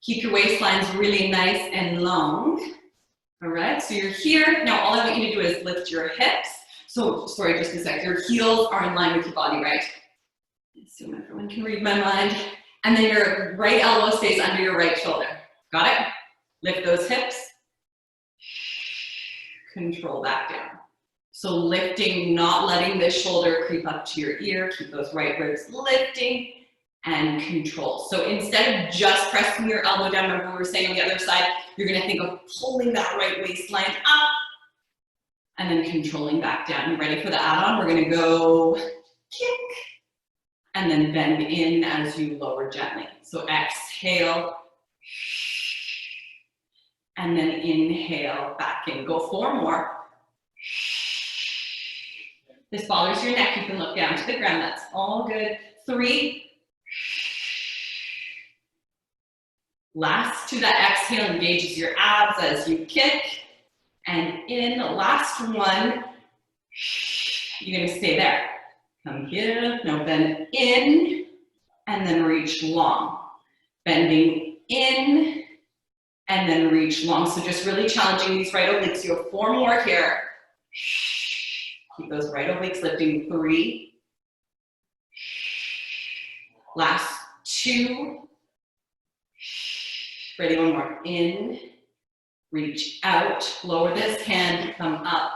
Keep your waistlines really nice and long. All right, so you're here. Now all I want you to do is lift your hips. So, sorry, just a sec. Your heels are in line with your body, right? Assume everyone can read my mind. And then your right elbow stays under your right shoulder. Got it? Lift those hips. Control back down. So lifting, not letting the shoulder creep up to your ear, keep those right ribs lifting, and control. So instead of just pressing your elbow down, remember we were saying on the other side, you're gonna think of pulling that right waistline up and then controlling back down. You ready for the add-on? We're gonna go kick and then bend in as you lower gently. So exhale and then inhale back in. Go 4 more. This bothers your neck, you can look down to the ground, that's all good. 3. Last to that exhale engages your abs as you kick. And in the last one, you're gonna stay there. Come here, now bend in, and then reach long. Bending in, and then reach long. So just really challenging these right obliques. You have 4 more here. Keep those right obliques lifting. 3. Last 2. Ready, 1 more. In, reach out, lower this hand, come up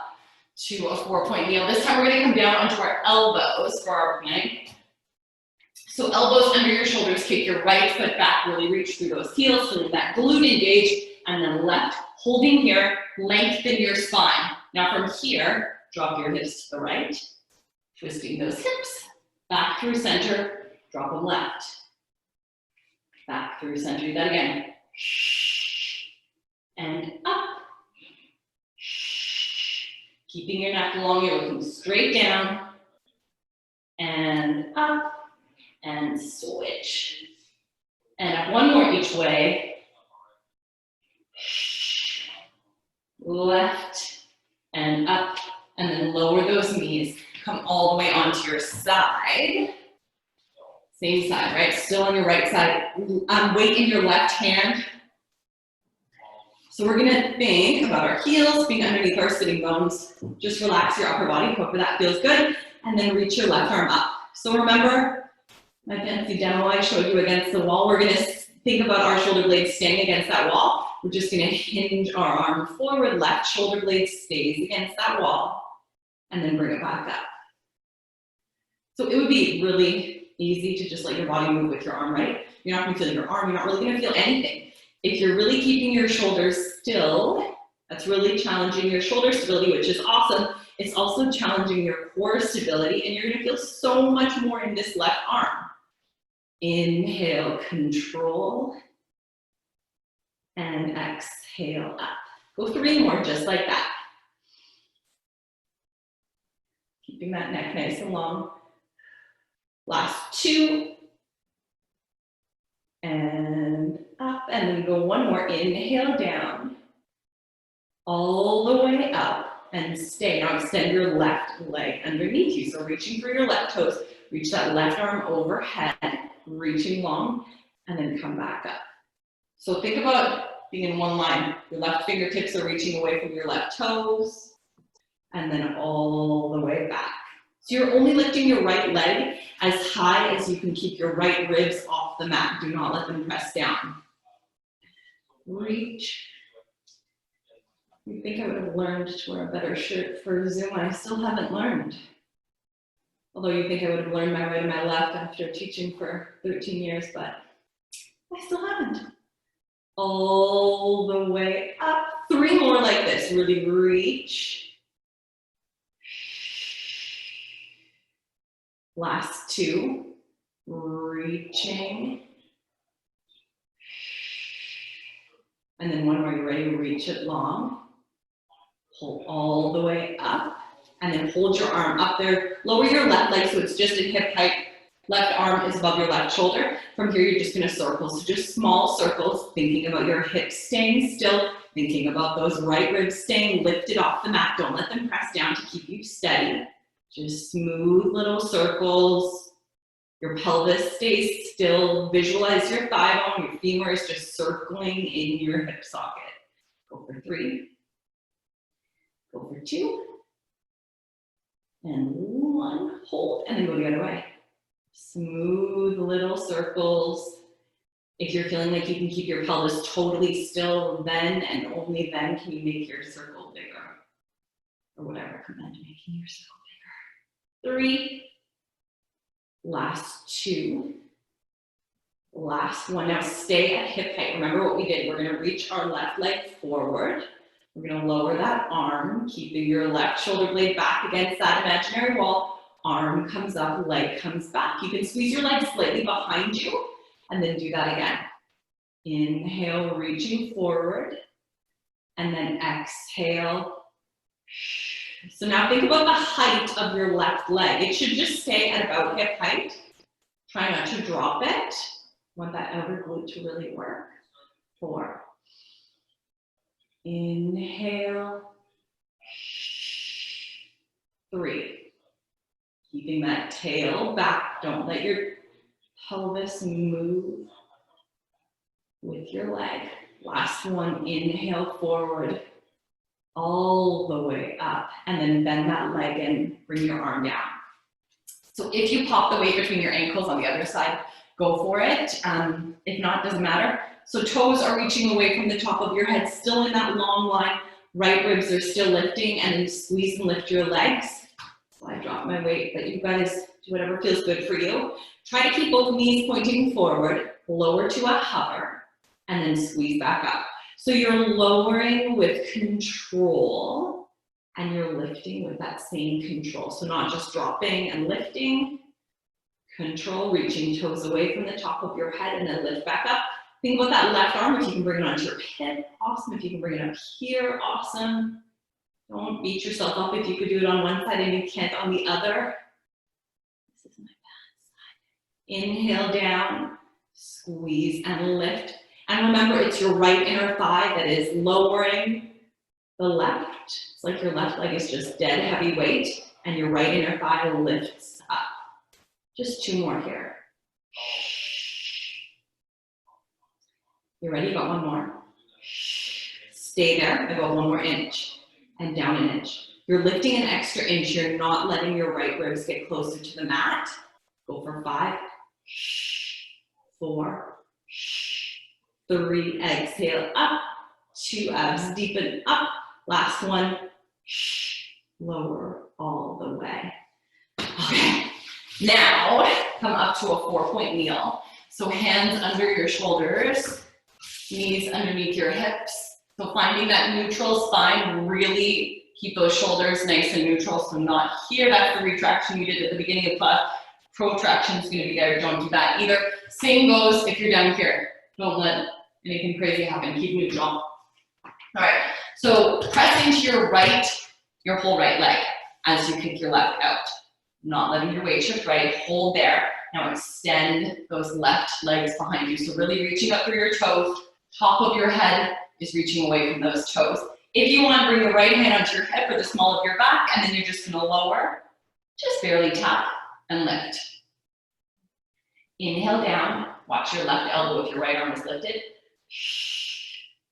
to a 4-point kneel. This time we're gonna come down onto our elbows for our plank. So elbows under your shoulders, kick your right foot back, really reach through those heels, so that glute engage, and then left, holding here, lengthen your spine. Now from here, drop your hips to the right, twisting those hips, back through center, drop them left. Back through center, do that again. And up. Keeping your neck long, you're looking straight down. And up. And switch. And up 1 more each way. Left and up. And then lower those knees. Come all the way onto your side. Same side, right? Still on your right side. Weight in your left hand. So we're gonna think about our heels being underneath our sitting bones. Just relax your upper body, hope that feels good. And then reach your left arm up. So remember my fancy demo I showed you against the wall. We're gonna think about our shoulder blades staying against that wall. We're just gonna hinge our arm forward, left shoulder blade stays against that wall, and then bring it back up. So it would be really easy to just let your body move with your arm, right? You're not gonna feel your arm, you're not really gonna feel anything. If you're really keeping your shoulders still, that's really challenging your shoulder stability, which is awesome. It's also challenging your core stability, and you're gonna feel so much more in this left arm. Inhale, control, and exhale up. Go 3 more, just like that. Keeping that neck nice and long. Last 2. And up, and then go 1 more. Inhale down, all the way up, and stay. Now extend your left leg underneath you. So reaching for your left toes, reach that left arm overhead, reaching long, and then come back up. So think about being in one line. Your left fingertips are reaching away from your left toes, and then all the way back. So you're only lifting your right leg as high as you can keep your right ribs off the mat. Do not let them press down. Reach. You think I would have learned to wear a better shirt for Zoom? I still haven't learned. Although you think I would have learned my right and my left after teaching for 13 years, but I still haven't. All the way up. 3 more like this. Really reach. Last 2, reaching. And then 1 more, you're ready to reach it long. Pull all the way up, and then hold your arm up there. Lower your left leg so it's just at hip height. Left arm is above your left shoulder. From here, you're just gonna circle. So just small circles, thinking about your hips staying still, thinking about those right ribs staying lifted off the mat. Don't let them press down to keep you steady. Just smooth little circles. Your pelvis stays still. Visualize your thigh bone. Your femur is just circling in your hip socket. Go for 3. Go for 2. And 1. Hold, and then go the other way. Smooth little circles. If you're feeling like you can keep your pelvis totally still, then and only then can you make your circle bigger. or whatever command making yourself bigger. 3, last 2, last 1. Now stay at hip height. Remember what we did. We're going to reach our left leg forward. We're going to lower that arm, keeping your left shoulder blade back against that imaginary wall. Arm comes up, leg comes back. You can squeeze your leg slightly behind you and then do that again. Inhale, reaching forward, and then exhale. So now think about the height of your left leg. It should just stay at about hip height. Try not to drop it. Want that outer glute to really work. 4. Inhale. 3. Keeping that tail back. Don't let your pelvis move with your leg. Last 1, inhale forward, all the way up, and then bend that leg and bring your arm down. So if you pop the weight between your ankles on the other side, go for it. If not, doesn't matter. So toes are reaching away from the top of your head, still in that long line. Right ribs are still lifting, and then squeeze and lift your legs. So I drop my weight, but you guys do whatever feels good for you. Try to keep both knees pointing forward, lower to a hover, and then squeeze back up. So you're lowering with control, and you're lifting with that same control. So not just dropping and lifting, control, reaching toes away from the top of your head, and then lift back up. Think about that left arm. If you can bring it onto your hip, awesome. If you can bring it up here, awesome. Don't beat yourself up if you could do it on one side and you can't on the other. This is my bad side. Inhale down, squeeze and lift. And remember, it's your right inner thigh that is lowering the left. It's like your left leg is just dead heavy weight, and your right inner thigh lifts up. Just 2 more here. You ready? You got 1 more. Stay there. I got 1 more inch. And down an inch. You're lifting an extra inch. You're not letting your right ribs get closer to the mat. Go for 5, 4, 3, exhale up, 2 abs deepen up, last 1, lower all the way. Okay, now come up to a 4-point kneel. So hands under your shoulders, knees underneath your hips. So finding that neutral spine, really keep those shoulders nice and neutral. So not here, that's the retraction you did at the beginning of class. Protraction is gonna be there, don't do that either. Same goes if you're down here. Don't let anything crazy happen, keep neutral. All right, so press into your whole right leg as you kick your left out. Not letting your weight shift right, hold there. Now extend those left legs behind you. So really reaching up through your toes, top of your head is reaching away from those toes. If you want to bring the right hand onto your head for the small of your back, and then you're just gonna lower, just barely tap and lift. Inhale down, watch your left elbow if your right arm is lifted.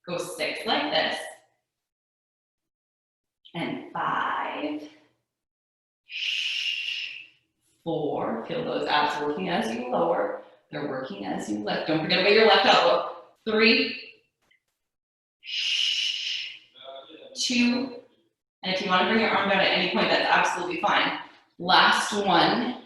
Go 6 like this. And 5, 4, feel those abs working as you lower. They're working as you lift. Don't forget about your left elbow. 3, 2, and if you want to bring your arm down at any point, that's absolutely fine. Last 1.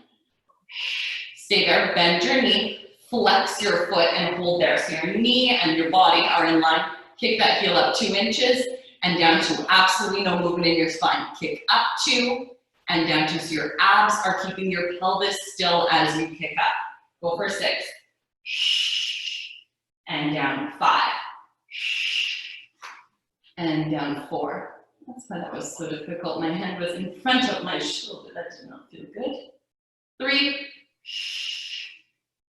Stay there, bend your knee, flex your foot and hold there. So your knee and your body are in line. Kick that heel up 2 inches and down 2. Absolutely no movement in your spine. Kick up 2 and down 2. So your abs are keeping your pelvis still as you kick up. Go for 6. And down 5. And down 4. That's why that was so difficult. My hand was in front of my shoulder. That did not feel good. 3.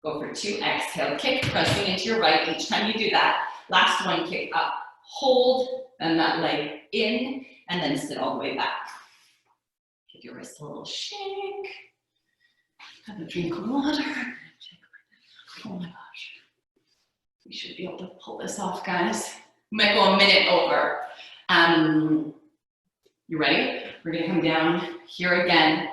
Go for 2. Exhale, kick, pressing into your right each time you do that. Last 1, kick up, hold, and that leg in, and then sit all the way back. Give your wrist a little shake. Have a drink of water. Oh my gosh. We should be able to pull this off, guys. We might go a minute over. You ready? We're gonna come down here again.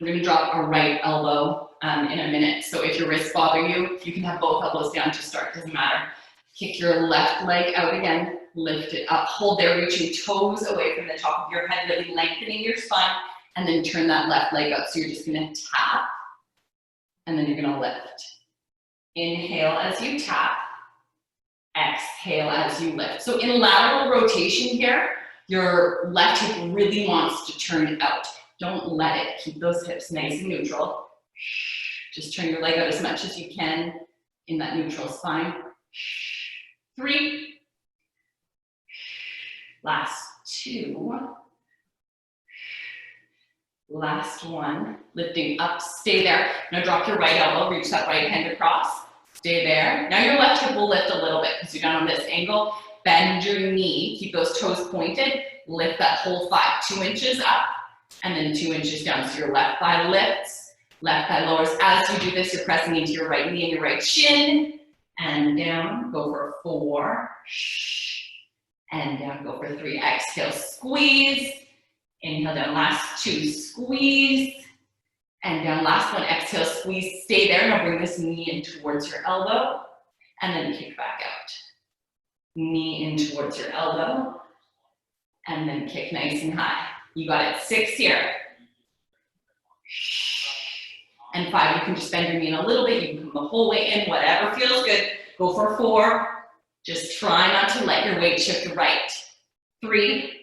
We're gonna drop our right elbow in a minute. So if your wrists bother you, you can have both elbows down to start, doesn't matter. Kick your left leg out again. lift it up, hold there, reaching toes away from the top of your head, really lengthening your spine, and then turn that left leg up. So you're just gonna tap, and then you're gonna lift. Inhale as you tap, exhale as you lift. So in lateral rotation here, your left hip really wants to turn out. Don't let it. Keep those hips nice and neutral. Just turn your leg out as much as you can in that neutral spine. 3. Last 2. Last 1. Lifting up, stay there. Now drop your right elbow, reach that right hand across. Stay there. Now your left hip will lift a little bit because you're down on this angle. Bend your knee, keep those toes pointed. Lift that whole thigh 2 inches up and then 2 inches down. So your left thigh lifts, left thigh lowers. As you do this, you're pressing into your right knee and your right shin. And down, go for 4. And down, go for 3. Exhale, squeeze. Inhale down, last 2, squeeze. And down, last 1, exhale, squeeze, stay there. Now bring this knee in towards your elbow, and then kick back out. Knee in towards your elbow, and then kick nice and high. You got it. 6 here. And 5, you can just bend your knee in a little bit. You can come the whole way in, whatever feels good. Go for 4. Just try not to let your weight shift right. 3.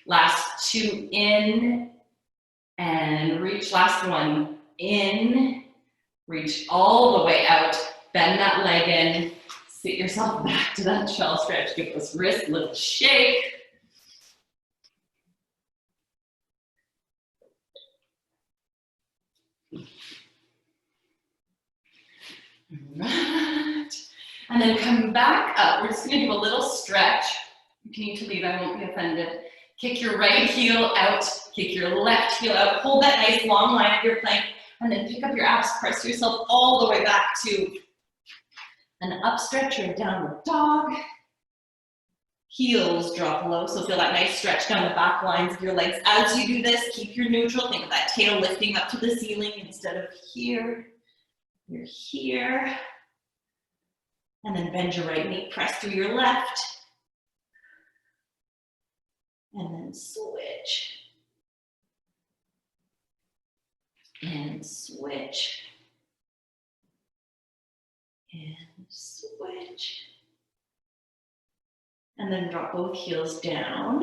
Last 2 in and reach. Last 1 in, reach all the way out. Bend that leg in, sit yourself back to that shell stretch. Give those wrists a little shake. Right. And then come back up. We're just gonna do a little stretch. If you need to leave, I won't be offended. Kick your right heel out, kick your left heel out. Hold that nice long line of your plank, and then pick up your abs, press yourself all the way back to an up stretch or a downward dog. Heels drop low, so feel that nice stretch down the back lines of your legs. As you do this, keep your neutral. Think of that tail lifting up to the ceiling instead of here. You're here. And then bend your right knee, press through your left. And then switch. And switch. And switch. And then drop both heels down.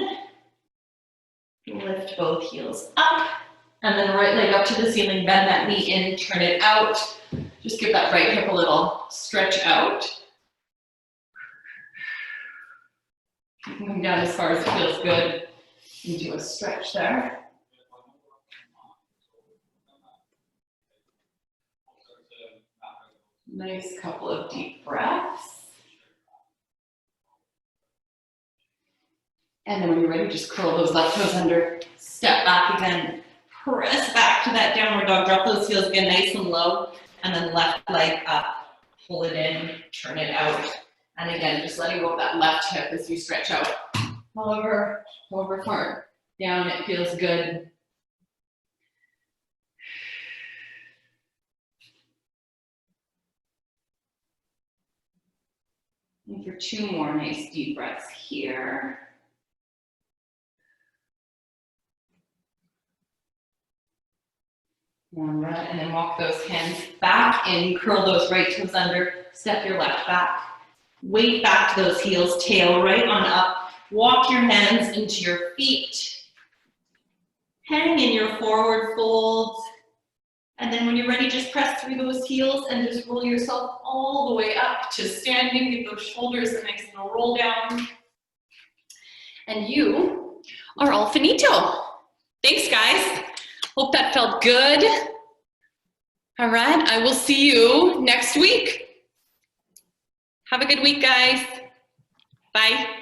Lift both heels up. And then right leg up to the ceiling, bend that knee in, turn it out. Just give that right hip a little stretch out. You can come down as far as it feels good and do a stretch there. Nice couple of deep breaths. And then when you're ready, just curl those left toes under, step back again, press back to that downward dog, drop those heels again nice and low, and then left leg up, pull it in, turn it out. And again, just letting go of that left hip as you stretch out. However far down it feels good. And for 2 more nice deep breaths here. All right, and then walk those hands back in, curl those right toes under, step your left back. Weight back to those heels, tail right on up. Walk your hands into your feet. Hang in your forward folds. And then when you're ready, just press through those heels and just roll yourself all the way up to standing. Give those shoulders a nice little roll down. And you are all finito. Thanks, guys. Hope that felt good. All right, I will see you next week. Have a good week, guys. Bye.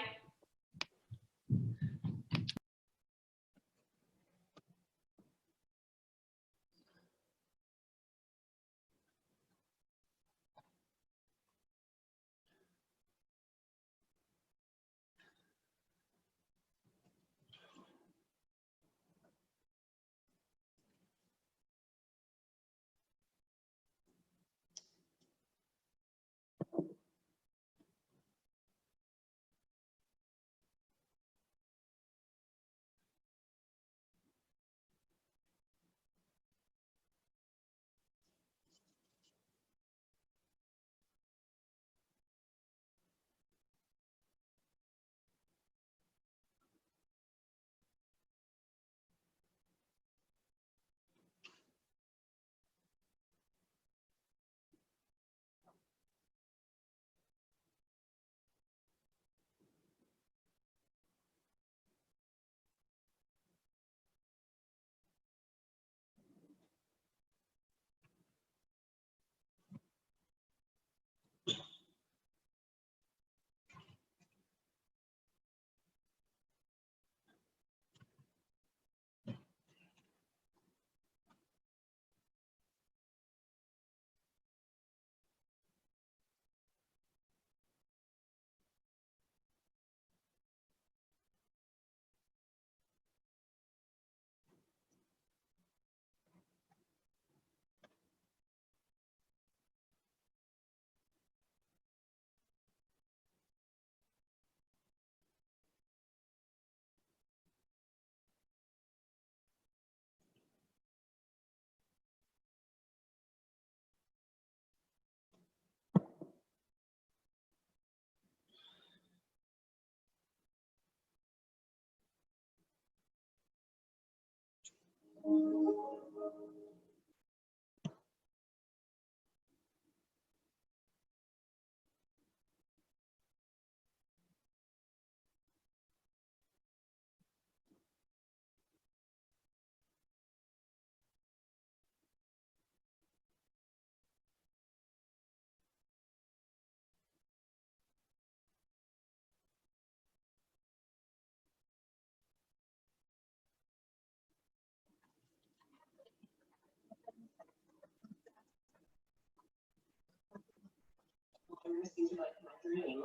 These are like my dream.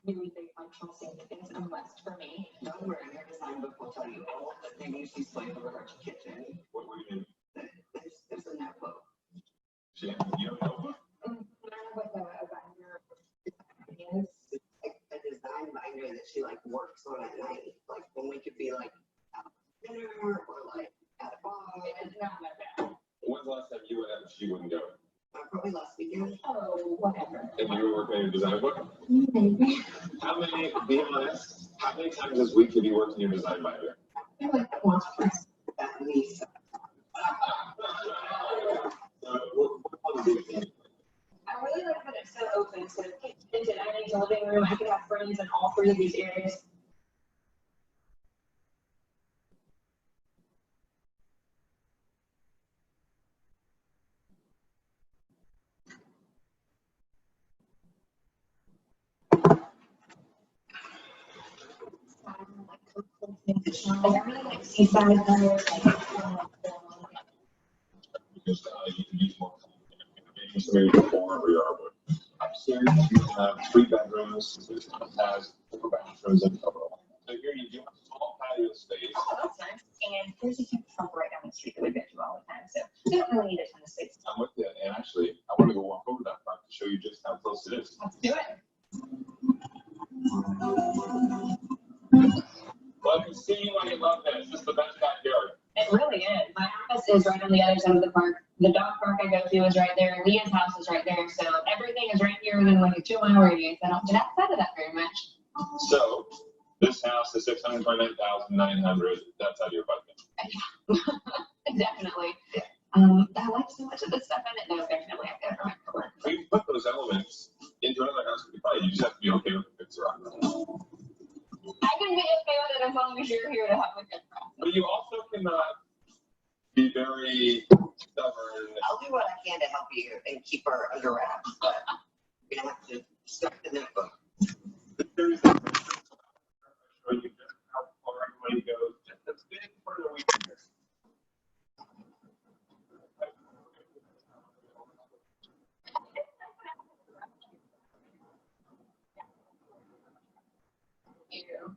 Really big functional significance and West for me. Don't worry, your design book will tell you all the things she slaved over her kitchen. What do you mean? There's a notebook. You have a notebook? I don't know what a binder is. It's like a design binder that she like works on at night. Like when we could be like out to dinner or like at a bar. It's not like that. When's the last time you went out and she wouldn't go? Probably last weekend. Oh, whatever. And you were working on your design book? Maybe. How many, be honest, how many times this week have you worked in your design binder? I like that once at least. What do you think? I really like that it's so open. So into dining to living room, I could have friends in all three of these areas. I really like seaside colors. Because you can use more. Maybe before we are, but upstairs you have 3 bedrooms. This house has 4 bathrooms and cover. So here you do have a small patio space. Oh, that's nice. And there's a huge pump right down the street that we go to all the time. So we don't really need a ton of space. I'm with you, and actually, I want to go walk over that park to show you just how close it is. Let's do it. Well, I can see why you love this. This is the best backyard. It really is. My office is right on the other side of the park. The dog park I go to is right there. Leah's house is right there. So everything is right here within like a 2-mile radius. I don't get outside of that very much. So this house is $629,900. That's out of your budget. Definitely. I like so much of this stuff in it. No, definitely. I've got it from my core. We put those elements into another house. You just have to be okay with the fixer on them. I can be okay with it as long as you're here to help with it. But you also cannot be very stubborn. I'll do what I can to help you and keep her under wraps, but we have to start the notebook. There is a show you just how far everybody goes. Just a bit further away from here. You.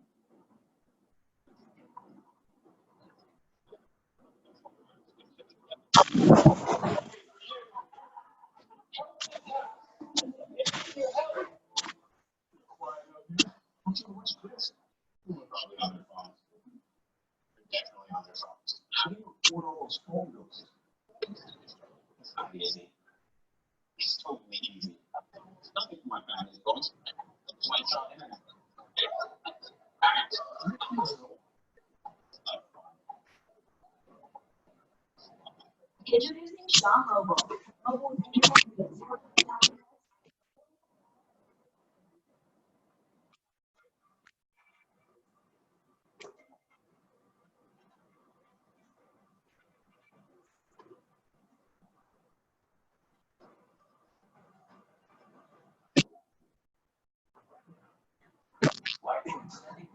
Probably on their phones. Definitely on their phones. How do you afford all those phone bills? It's not easy. It's totally easy. It's nothing for my family phones. It's like on internet. Introducing Shaw Mobile. Mobile internet. Lighting and setting